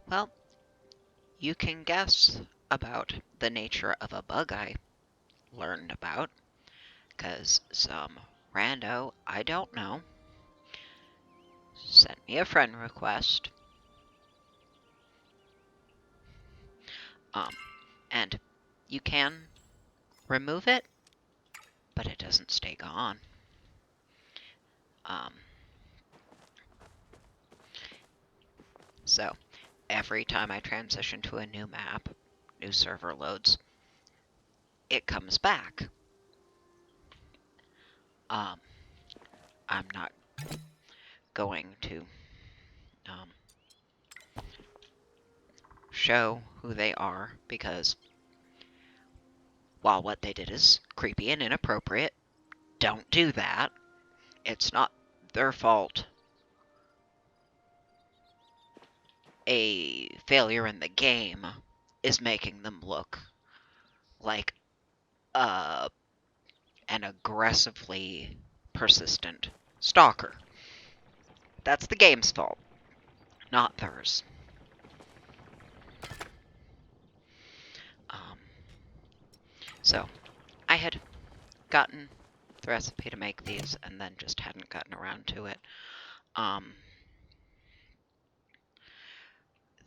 Well, you can guess about the nature of a bug I learned about, 'cause some rando I don't know sent me a friend request, um, and you can remove it, but it doesn't stay gone. Um, so every time I transition to a new map, new server loads, it comes back. Um, I'm not going to um, show who they are because while what they did is creepy and inappropriate, don't do that. It's not their fault. A failure in the game is making them look like uh, an aggressively persistent stalker. That's the game's fault, not theirs. Um, so I had gotten the recipe to make these and then just hadn't gotten around to it.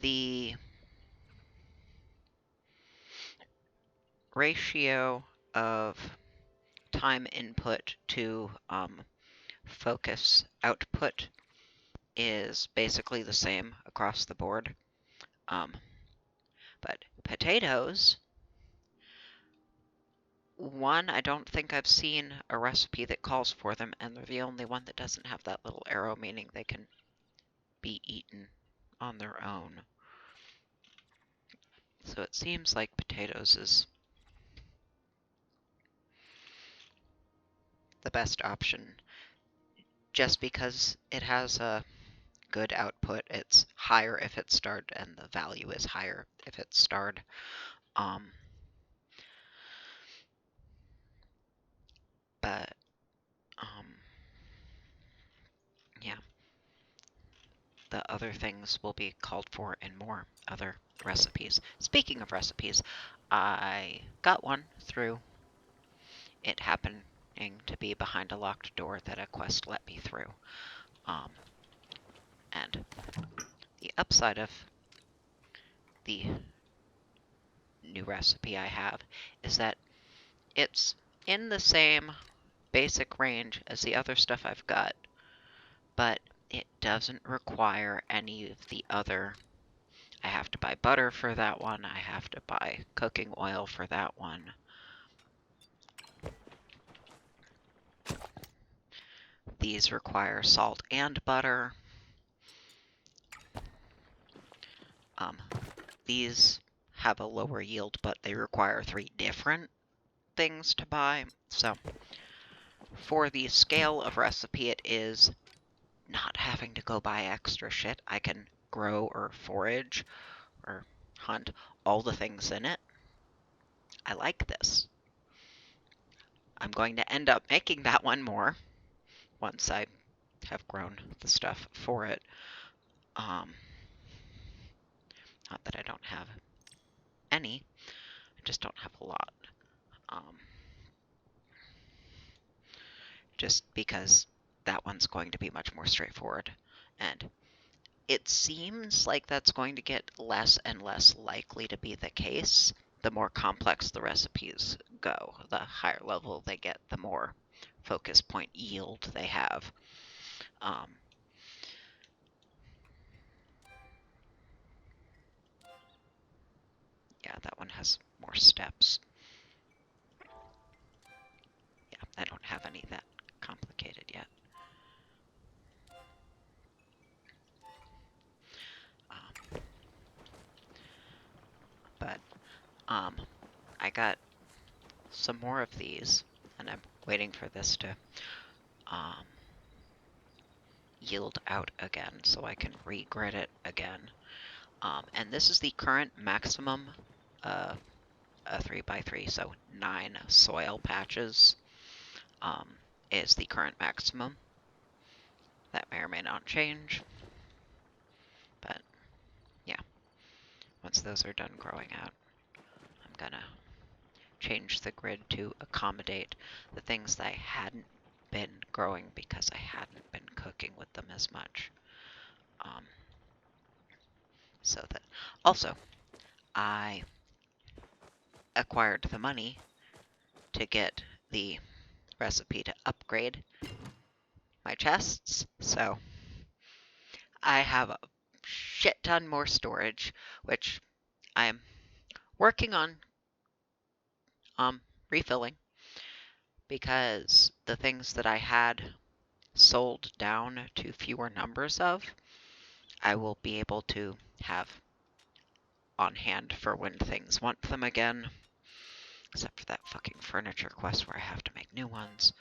The ratio of time input to focus output is basically the same across the board. But potatoes, one, I don't think I've seen a recipe that calls for them, and they're the only one that doesn't have that little arrow, meaning they can be eaten on their own. So it seems like potatoes is the best option, just because it has a good output. It's higher if it's starred, and the value is higher if it's starred. Um, but yeah, the other things will be called for in more other recipes. Speaking of recipes, I got one through it happening to be behind a locked door that a quest let me through. And the upside of the new recipe I have is that it's in the same basic range as the other stuff I've got, but it doesn't require any of the other. I have to buy butter for that one. I have to buy cooking oil for that one. These require salt and butter. These have a lower yield, but they require 3 different things to buy. So for the scale of recipe it is, not having to go buy extra shit. I can grow or forage or hunt all the things in it. I like this. I'm going to end up making that one more once I have grown the stuff for it. Not that I don't have any, I just don't have a lot. Just because that one's going to be much more straightforward. And it seems like that's going to get less and less likely to be the case the more complex the recipes go. The higher level they get, the more focus point yield they have. Yeah, that one has more steps. Yeah, I don't have any that complicated yet. But I got some more of these, and I'm waiting for this to yield out again so I can regrid it again. And this is the current maximum 3x3, so 9 soil patches is the current maximum. That may or may not change, but yeah. once those are done growing out, I'm gonna change the grid to accommodate the things that I hadn't been growing because I hadn't been cooking with them as much. So that also I acquired the money to get the recipe to upgrade my chests, so I have a shit ton more storage, which I'm working on refilling, because the things that I had sold down to fewer numbers of, I will be able to have on hand for when things want them again, except for that fucking furniture quest where I have to make new ones.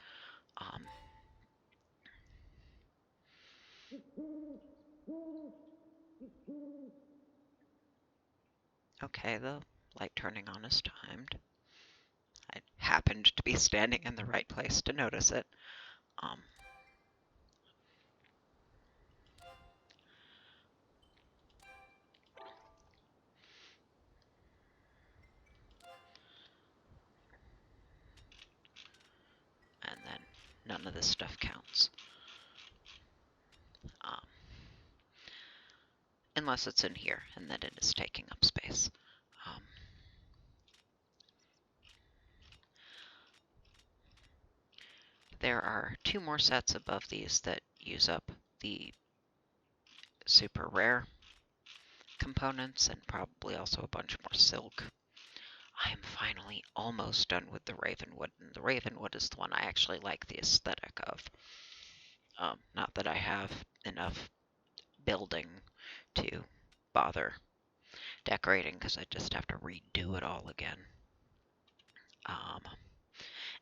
Okay, the light turning on is timed. I happened to be standing in the right place to notice it. And then none of this stuff counts. Unless it's in here, and then it is taking up space. There are 2 more sets above these that use up the super rare components, and probably also a bunch more silk. I am finally almost done with the Ravenwood, and the Ravenwood is the one I actually like the aesthetic of. Not that I have enough building to bother decorating, because I just have to redo it all again.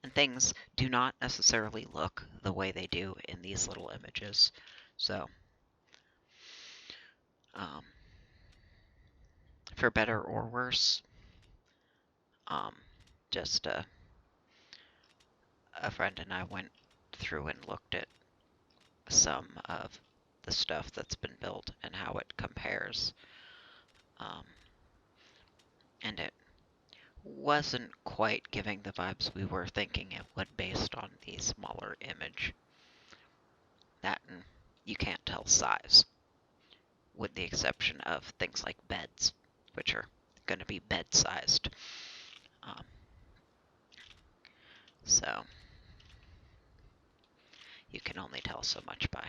And things do not necessarily look the way they do in these little images. So, for better or worse, just a friend and I went through and looked at some of the stuff that's been built and how it compares. And it wasn't quite giving the vibes we were thinking it would based on the smaller image. That, and you can't tell size, with the exception of things like beds, which are going to be bed-sized. So you can only tell so much by.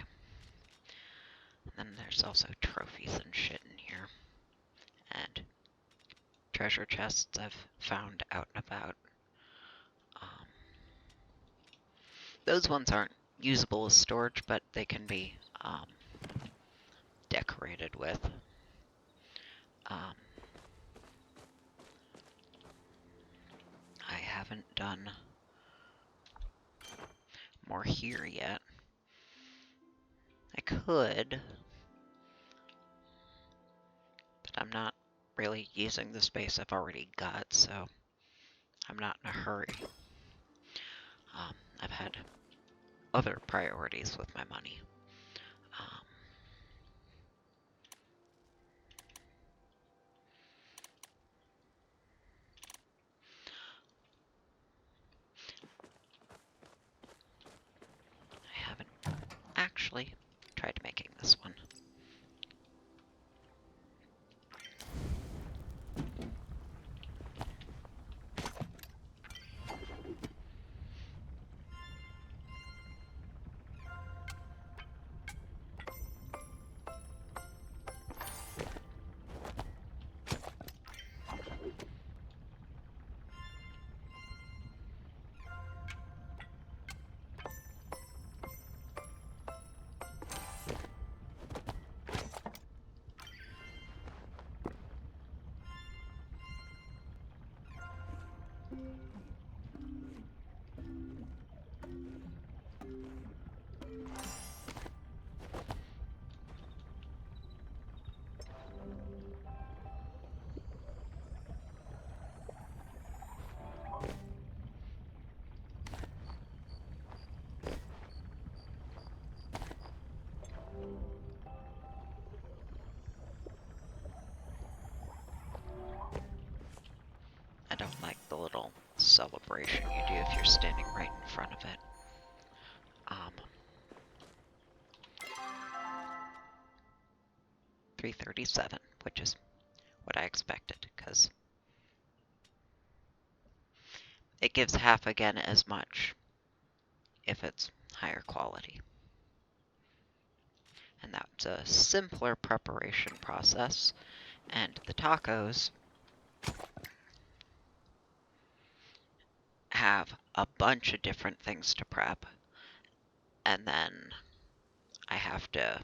And then there's also trophies and shit in here. And treasure chests I've found out and about. Those ones aren't usable as storage, but they can be decorated with. I haven't done more here yet. I could, but I'm not really using the space I've already got, so I'm not in a hurry. I've had other priorities with my money. I haven't actually tried making this one. preparation you do if you're standing right in front of it. 337, which is what I expected, because it gives half again as much if it's higher quality. And that's a simpler preparation process. And the tacos have a bunch of different things to prep. And then I have to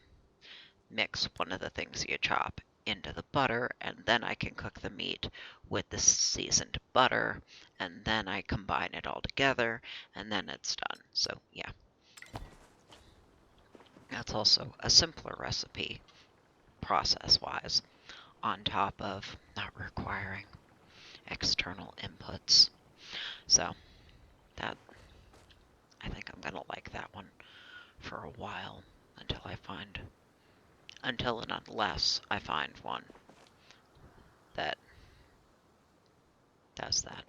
mix one of the things you chop into the butter, and then I can cook the meat with the seasoned butter, and then I combine it all together, and then it's done. So yeah, that's also a simpler recipe process-wise, on top of not requiring external inputs. So that, I think I'm gonna like that one for a while until and unless I find one that does that.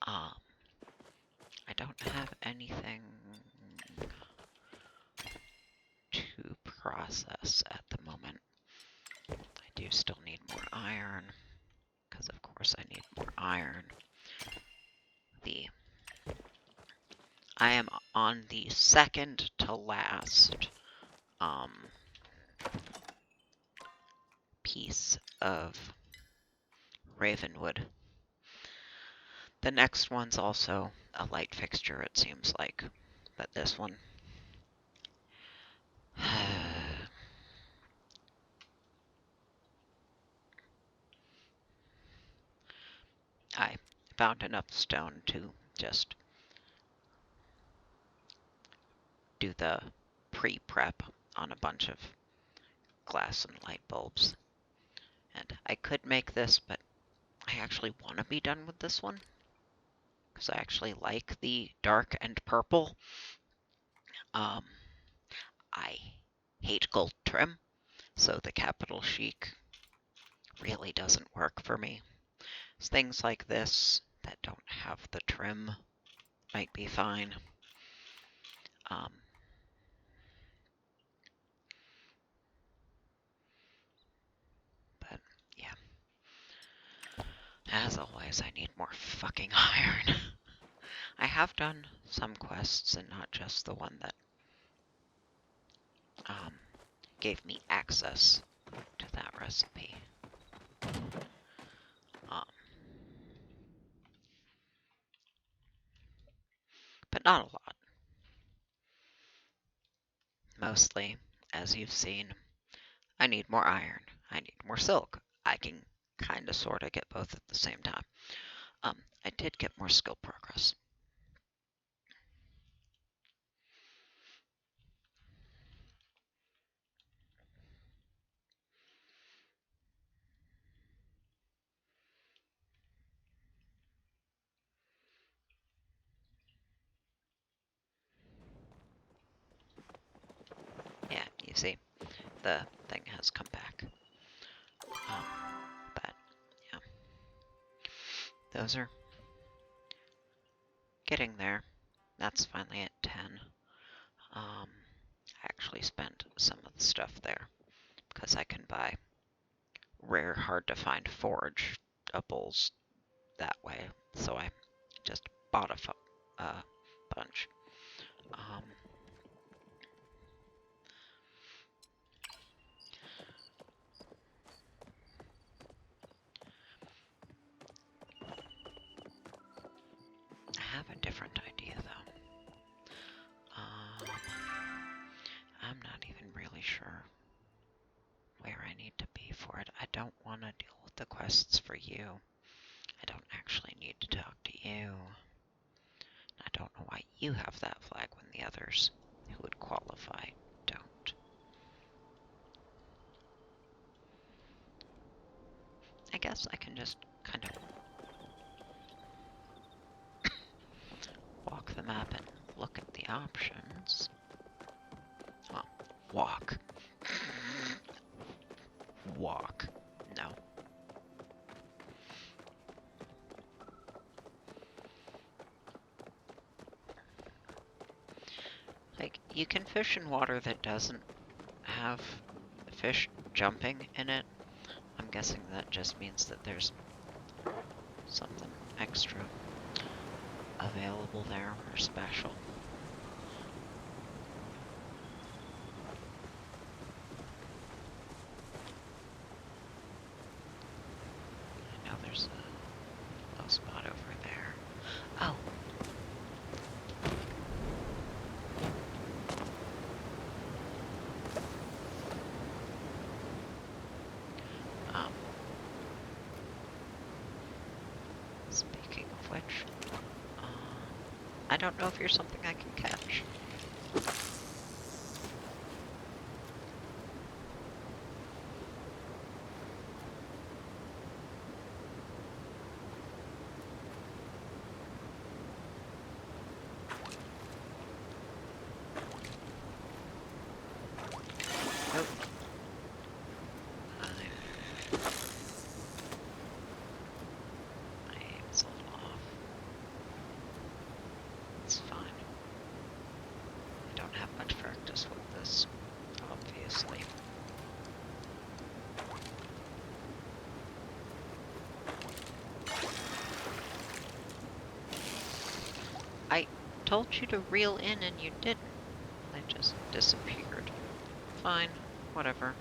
I don't have anything to process at the moment. I do still need more iron, because of course I need more iron. I am on the second to last piece of Ravenwood. The next one's also a light fixture, it seems like, but this one I found enough stone to just do the pre-prep on a bunch of glass and light bulbs. And I could make this, but I actually want to be done with this one, because I actually like the dark and purple. I hate gold trim, so the Capital Chic really doesn't work for me. Things like this that don't have the trim might be fine. But yeah. As always, I need more fucking iron. I have done some quests and not just the one that gave me access to that recipe. But not a lot. Mostly, as you've seen, I need more iron. I need more silk. I can kinda sorta get both at the same time. I did get more skill progress. Yeah, you see, the thing has come back. But, yeah. Those are getting there. That's finally at 10. I actually spent some of the stuff there, because I can buy rare, hard-to-find forageables that way. So I just bought a bunch. I have a different idea, though. I'm not even really sure where I need to be for it. I don't want to deal with the quests for you. I don't actually need to talk to you. I don't know why you have that flag when the others who would qualify don't. I guess I can just kind of walk the map and look at the options. Well, walk. Walk. No. You can fish in water that doesn't have fish jumping in it. I'm guessing that just means that there's something extra available there or special. I know there's a low spot over there. Oh. Speaking of which, I don't know if you're something I can catch. Nope. My aim's a little off. It's fine. I don't have much practice with this, obviously. I told you to reel in and you didn't. They just disappeared. Fine, whatever.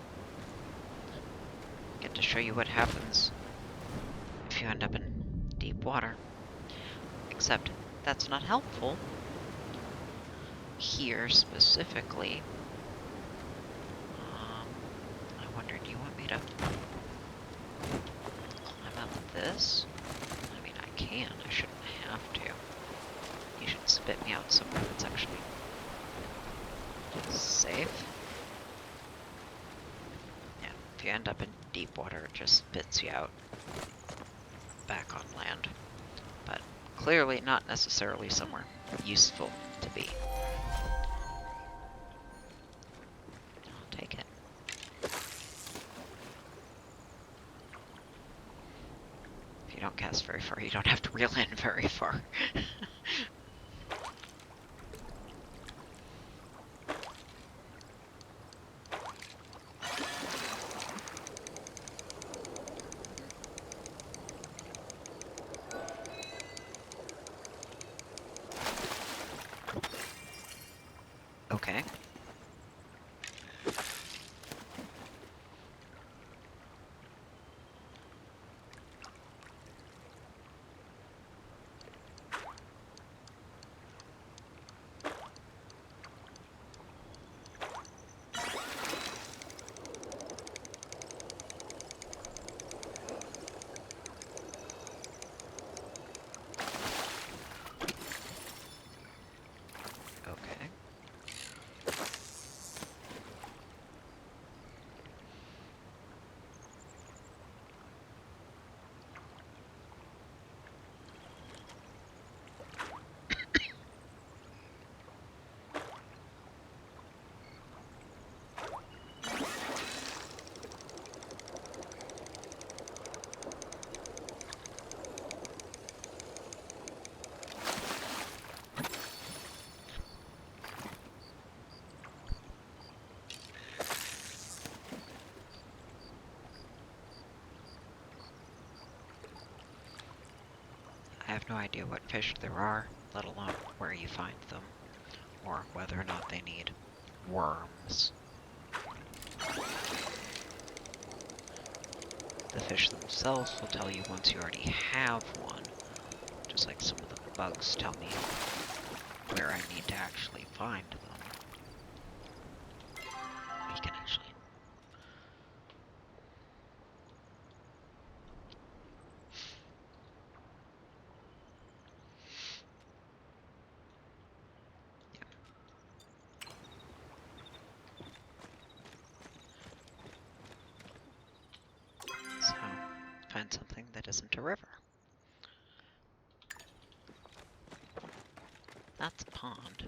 Get to show you what happens if you end up in deep water. Except that's not helpful. Here specifically. I wonder, do you want me to climb up this? I mean, I can. I shouldn't have to. You should spit me out somewhere that's actually safe. Yeah, if you end up in deep water, it just spits you out back on land. But clearly not necessarily somewhere useful to be. I'll take it. If you don't cast very far, you don't have to reel in very far. Okay. I have no idea what fish there are, let alone where you find them, or whether or not they need worms. The fish themselves will tell you once you already have one, just like some of the bugs tell me where I need to actually find them. We can actually... So, find something that isn't a river. That's a pond.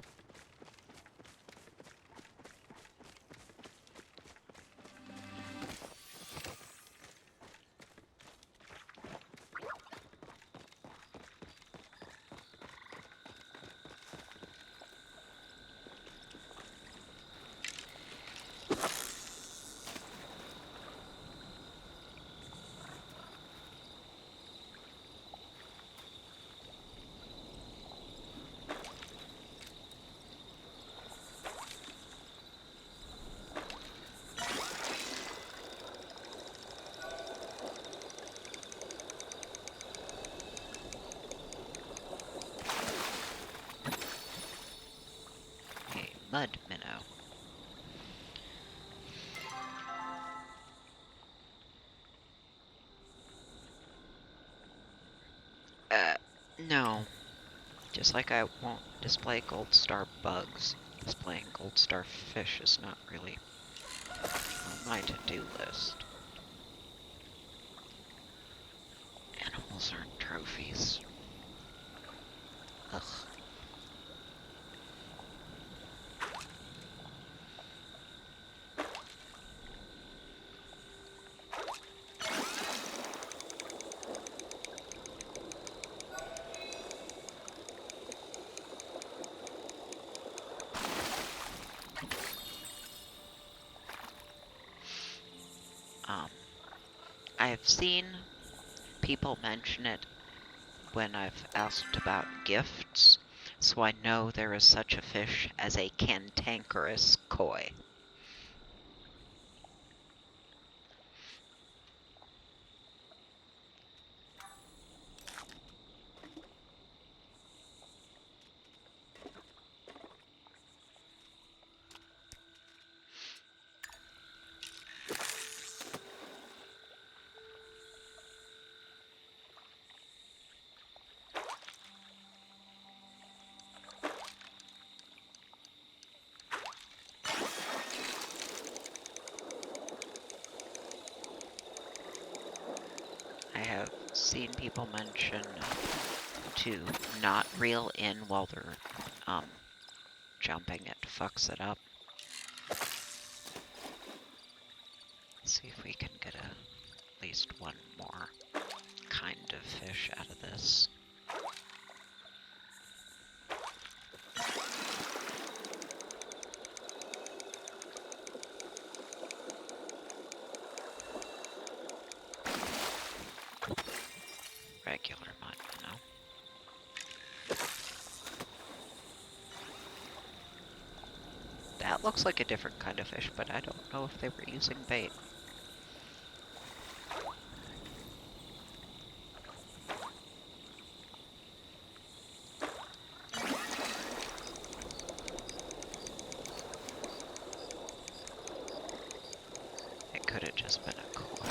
No. Just like I won't display gold star bugs, displaying gold star fish is not really on my to-do list. Animals aren't trophies. Ugh. I've seen people mention it when I've asked about gifts, so I know there is such a fish as a cantankerous koi. I have seen people mention to not reel in while they're jumping. It fucks it up. Let's see if we can get at least one more kind of fish out of this. Regular mud, you know. That looks like a different kind of fish, but I don't know if they were using bait. It could have just been a koi.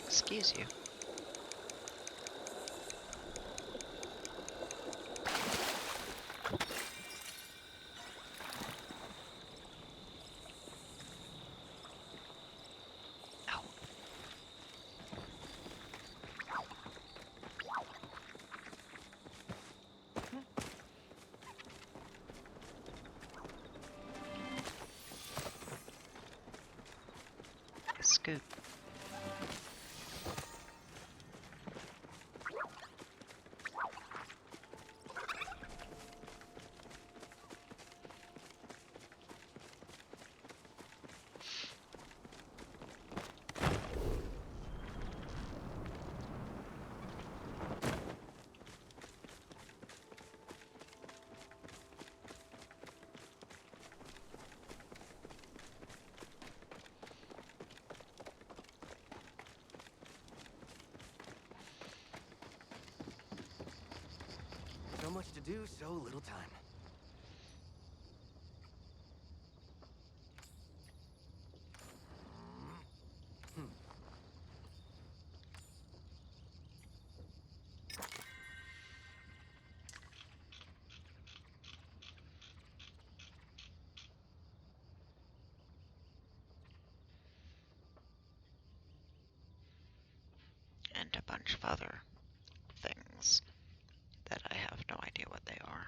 Excuse you. Ow. Scoop. So much to do, so little time. And a bunch of other things that I have no idea what they are.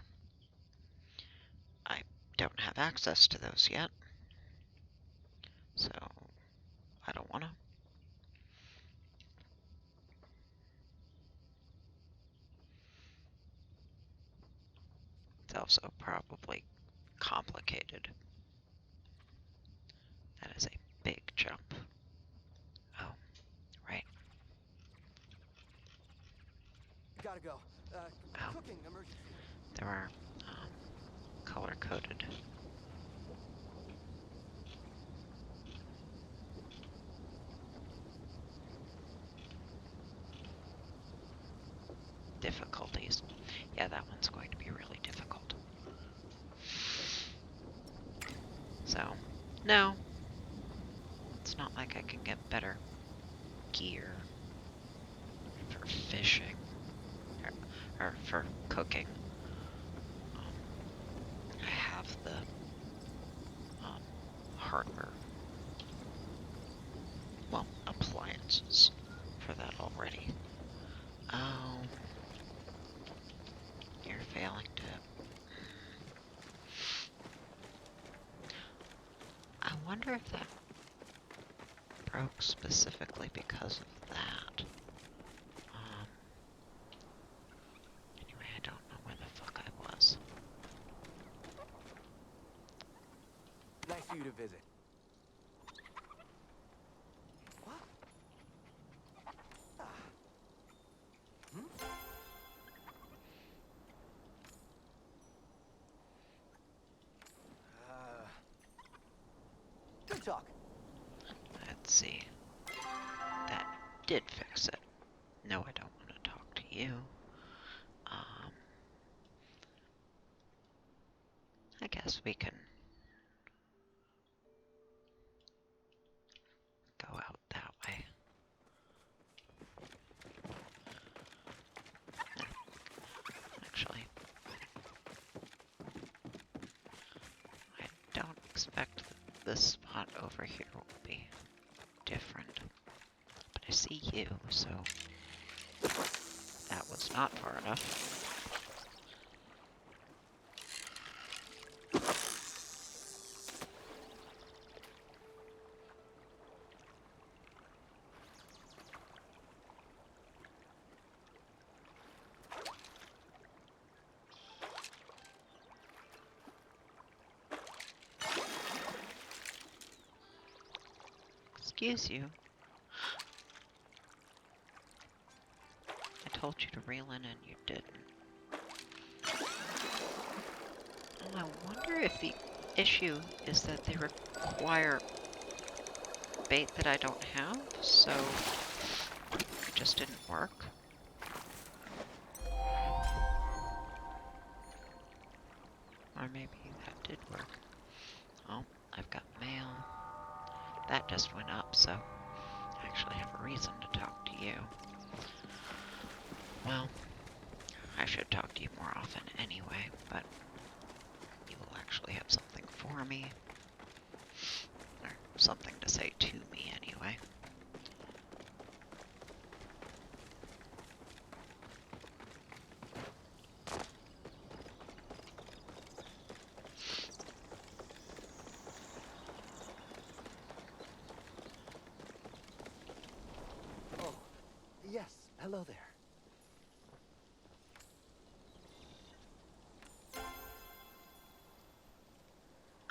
I don't have access to those yet, so I don't want to. It's also probably complicated. That is a big jump. Oh, right. Gotta go. Oh, Cooking emergency. there are color-coded difficulties. Yeah, that one's going to be really difficult. So, no. It's not like I can get better gear for fishing or for cooking. I have the hardware, well, appliances for that already. Oh, you're failing to. I wonder if that broke specifically because of that. Anyway, I don't know where the fuck I was. Nice of you to visit. What? Hmm? Good talk. Let's see. That did fix it. No, I don't want to talk to you. I guess we can go out that way. Actually, I don't expect that this spot over here will be different. But I see you, so that was not far enough. Excuse you. I told you to reel in and you didn't. Well, I wonder if the issue is that they require bait that I don't have, so it just didn't work. Or maybe that did work. Oh, I've got mail. That just went up, so I actually have a reason to talk to you. Well, I should talk to you more often anyway, but you will actually have something for me. Or something to say to me anyway. Oh, yes. Hello there.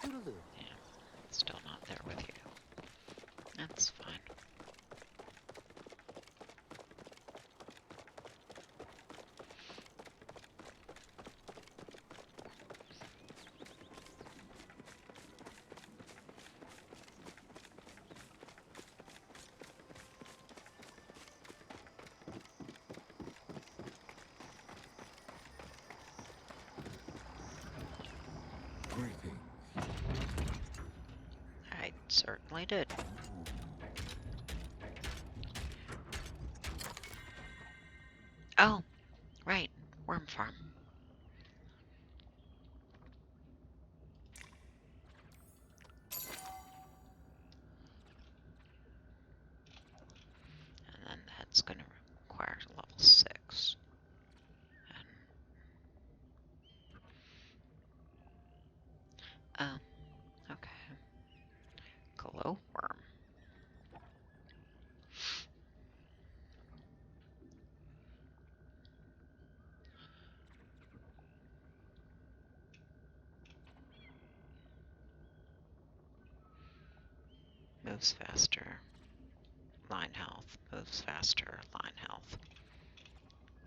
Toodaloo. Yeah, still not there with you. That's fine. I certainly did. Oh, right. Worm farm. And then that's going to require level 6. And, okay. Glowworm. Moves faster. Line health. Moves faster. Line health.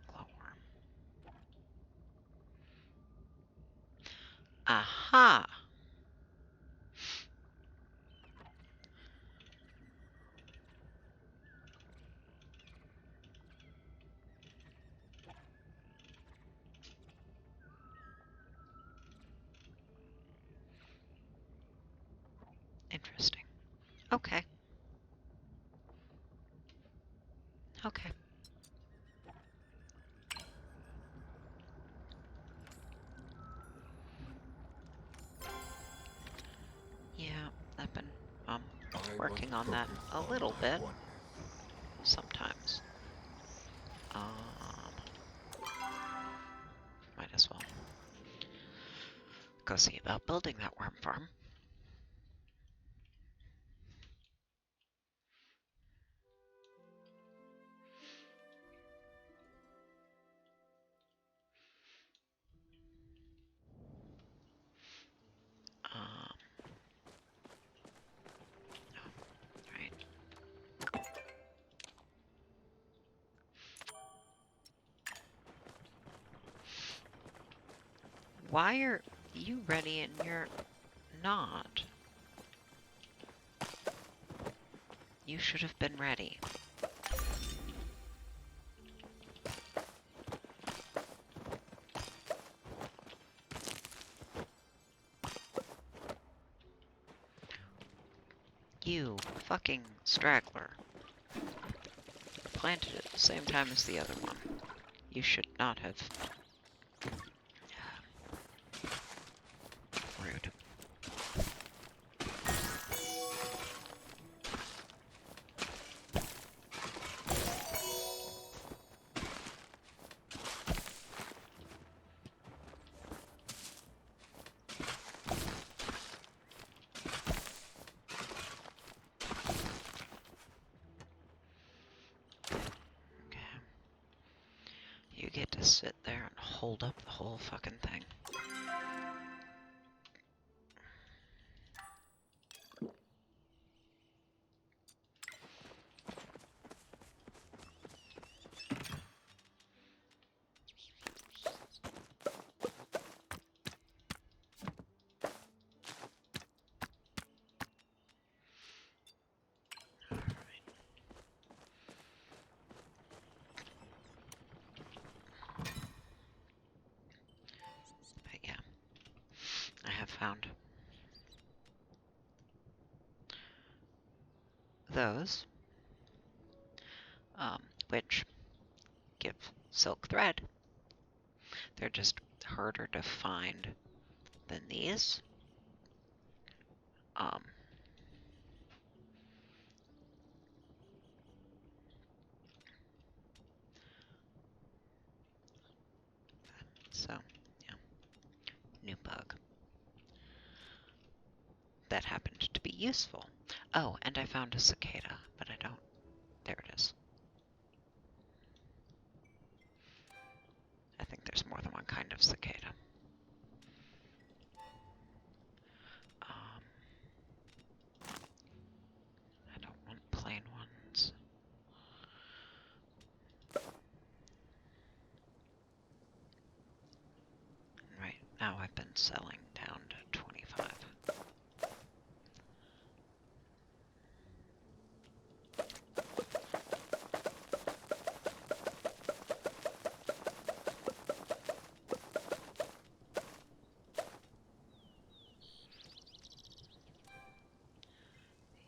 Glowworm. Aha! Interesting. Okay. Okay. Yeah, I've been I must working on that focus a on little my bit oneness. sometimes. Might as well go see about building that worm farm. Um, right. Why are you ready and you're not? You should have been ready. You fucking straggler. Planted at the same time as the other one. You should not have. Rude. Okay. You get to sit there and hold up the whole fucking thing. But yeah, I have found those, which give silk thread. They're just harder to find than these. Um, so, yeah, new bug. That happened to be useful. Oh, and I found a cicada, but I don't. There it is. I think there's more than one kind of cicada. Um, I don't want plain ones. Right now I've been selling down to 25.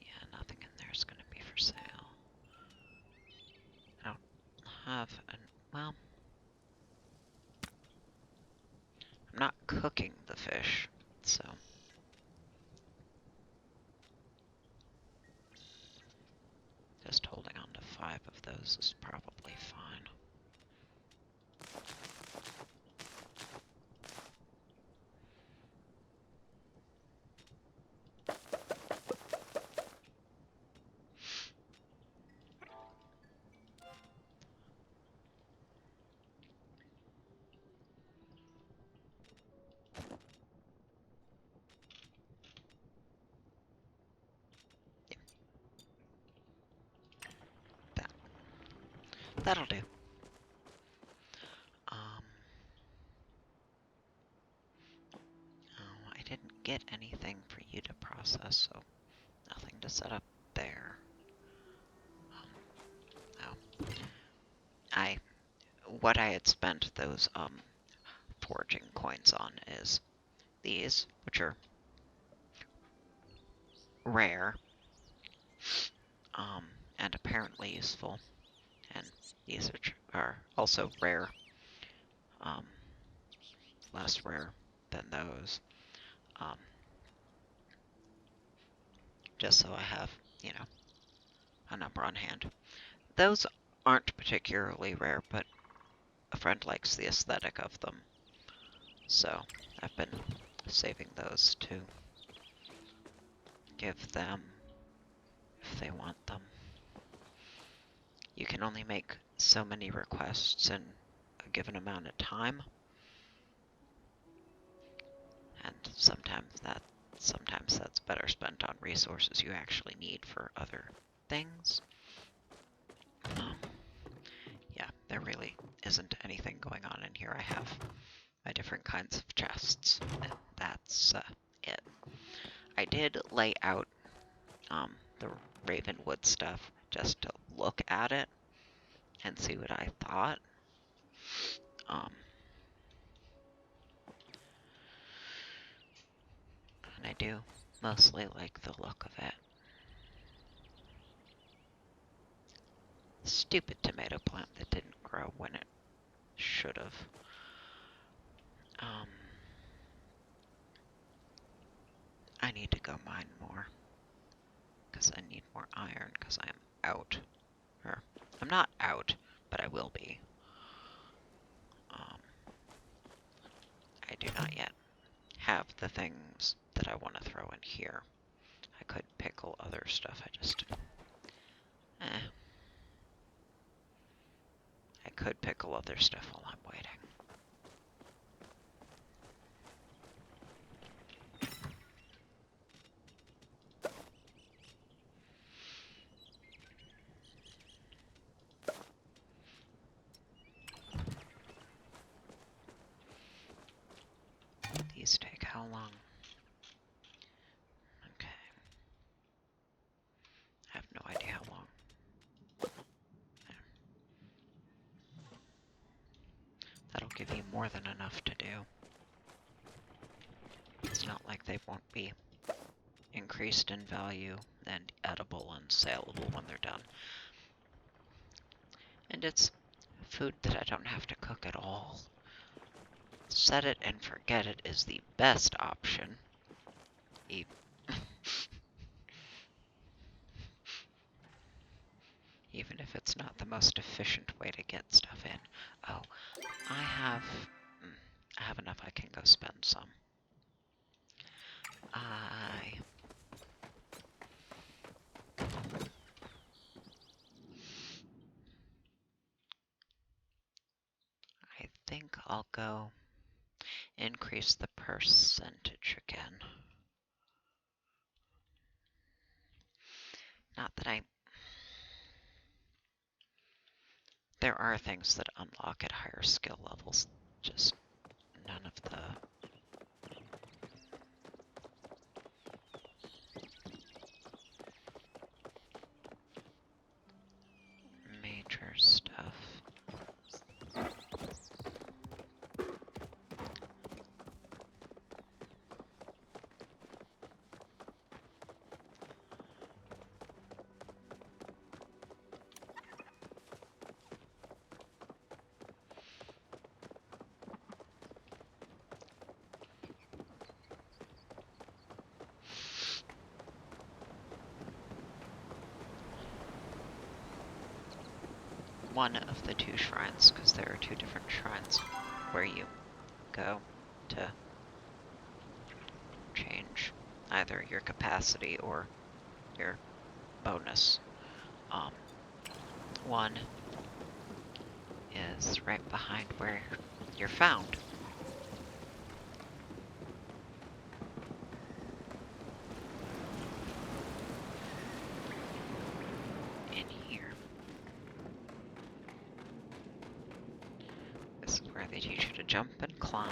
Yeah, nothing in there is going to be for sale. I don't have an, well, I'm not cooking the fish, so just holding on to 5 of those is probably fine. That, that'll do. Um, oh, I didn't get anything for you to process, so nothing to set up there. Oh, what I had spent those, foraging coins on is these, which are rare, and apparently useful. And these are also rare, um, less rare than those. Um, just so I have, a number on hand. Those aren't particularly rare, but a friend likes the aesthetic of them. So I've been saving those to give them if they want them. You can only make so many requests in a given amount of time, and sometimes that's better spent on resources you actually need for other things. Yeah, there really isn't anything going on in here. I have my different kinds of chests, and that's it. I did lay out the Ravenwood stuff just to look at it and see what I thought. And I do mostly like the look of it. Stupid tomato plant that didn't grow when it should have. I need to go mine more because I need more iron because I'm out. Or, I'm not out, but I will be. I do not yet have the things that I want to throw in here. I could pickle other stuff, I could pickle other stuff while I'm waiting. These take how long? Okay. I have no idea how long. That'll give you more than enough to do. It's not like they won't be increased in value and edible and saleable when they're done. And it's food that I don't have to cook at all. Set it and forget it is the best option. Even if it's not the most efficient way to get stuff in. Oh, I have enough. I can go spend some. I think I'll go increase the percentage again. Not that there are things that unlock at higher skill levels, just none of the major stuff. One of the two shrines, because there are two different shrines where you go to change either your capacity or your bonus. One is right behind where you're found. In here. This is where they teach you to jump and climb.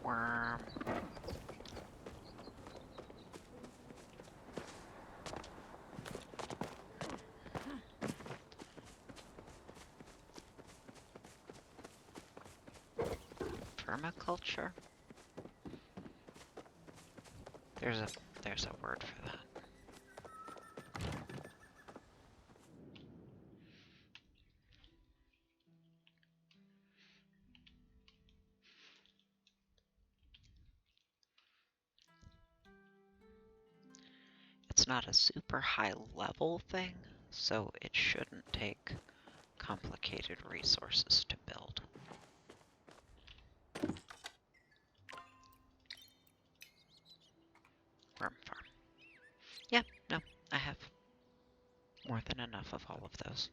worm. Permaculture? There's a word for that. It's not a super high level thing, so it shouldn't take complicated resources to build. Worm farm. Yeah, no, I have more than enough of all of those.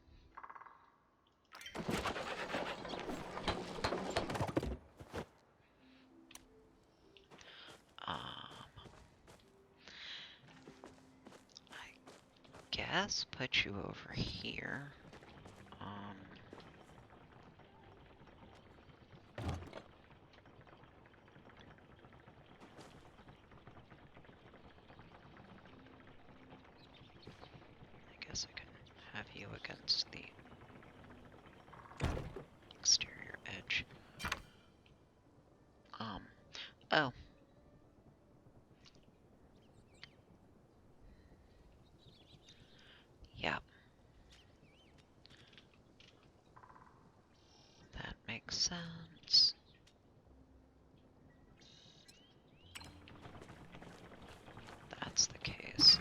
I guess put you over here. I guess I can have you against the exterior edge. Oh. Yep. That makes sense. That's the case.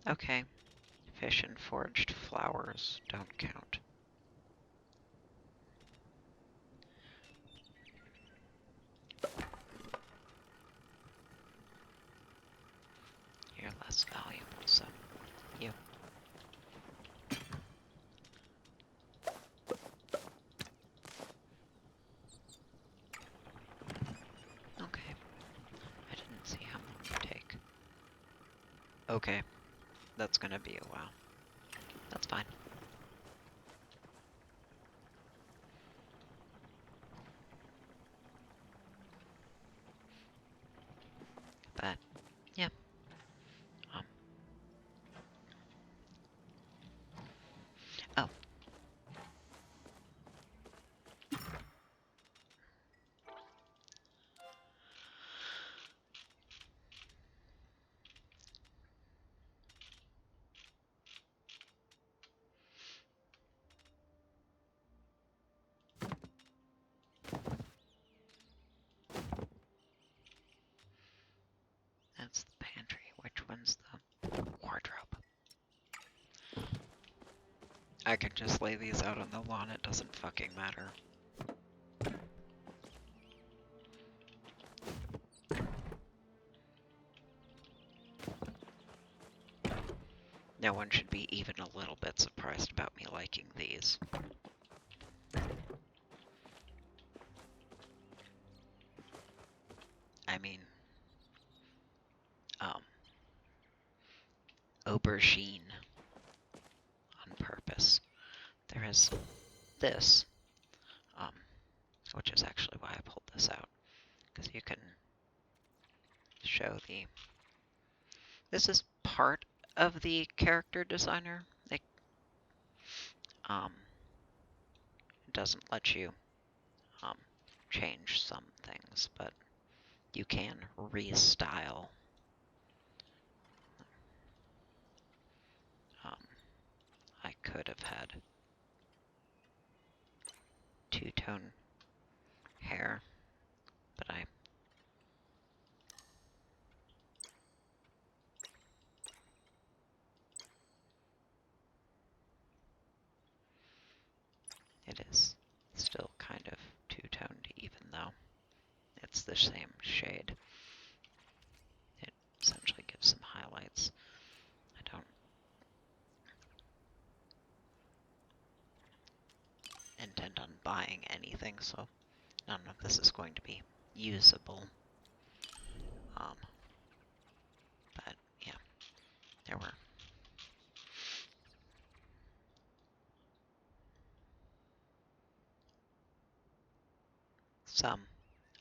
Okay. Fish and foraged flowers don't count. You're less valuable, so you. Okay. I didn't see how long it would take. Okay. That's gonna be a while. That's fine. But, yeah. Oh. That's the pantry. Which one's the wardrobe? I can just lay these out on the lawn. It doesn't fucking matter. No one should be even a little bit surprised about me liking these. I mean, aubergine on purpose. There is this, which is actually why I pulled this out, because you can show the... This is part of the character designer. It doesn't let you change some things, but you can restyle. I could have had two-tone hair, but it is still kind of two-toned, even though it's the same shade. It essentially gives some highlights. I don't intend on buying so none of this is going to be usable. But yeah, there were some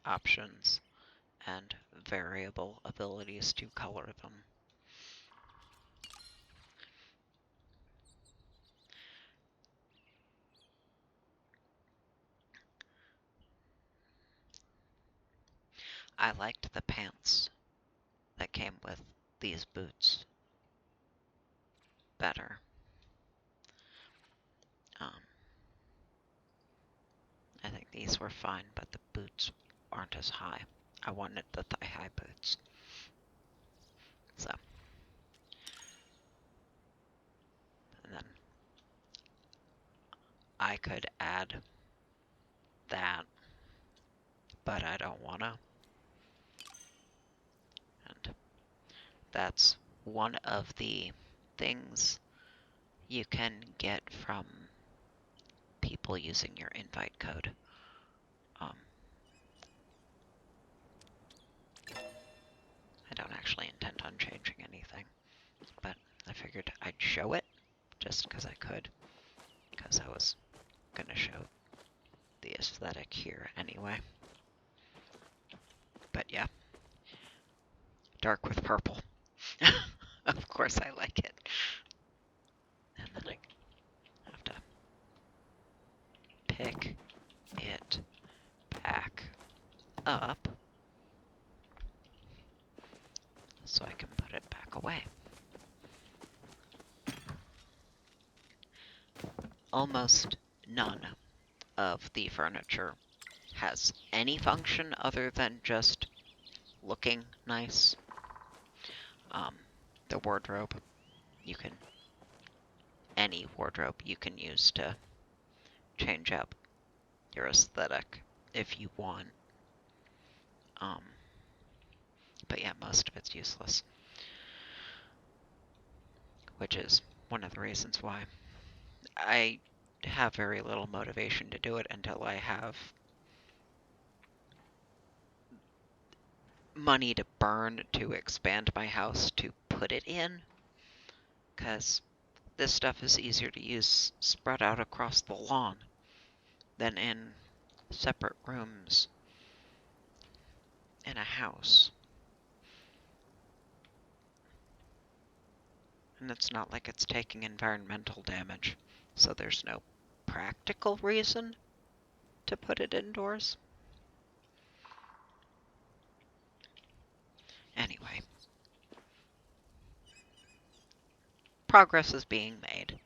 options and variable abilities to color them. I liked the pants that came with these boots better. I think these were fine, but the boots aren't as high. I wanted the thigh-high boots. So, and then I could add that, but I don't wanna. And that's one of the things you can get from people using your invite code. I don't actually intend on changing anything, but I figured I'd show it just because I could, because I was going to show the aesthetic here anyway. But yeah, dark with purple. Of course I like it. And then I have to pick it back up so I can put it back away. Almost none of the furniture has any function other than just looking nice. The wardrobe, any wardrobe you can use to change up your aesthetic if you want. But yeah, most of it's useless, which is one of the reasons why I have very little motivation to do it until I have money to burn to expand my house to put it in, because this stuff is easier to use spread out across the lawn than in separate rooms in a house. And it's not like it's taking environmental damage, so there's no practical reason to put it indoors. Anyway, progress is being made.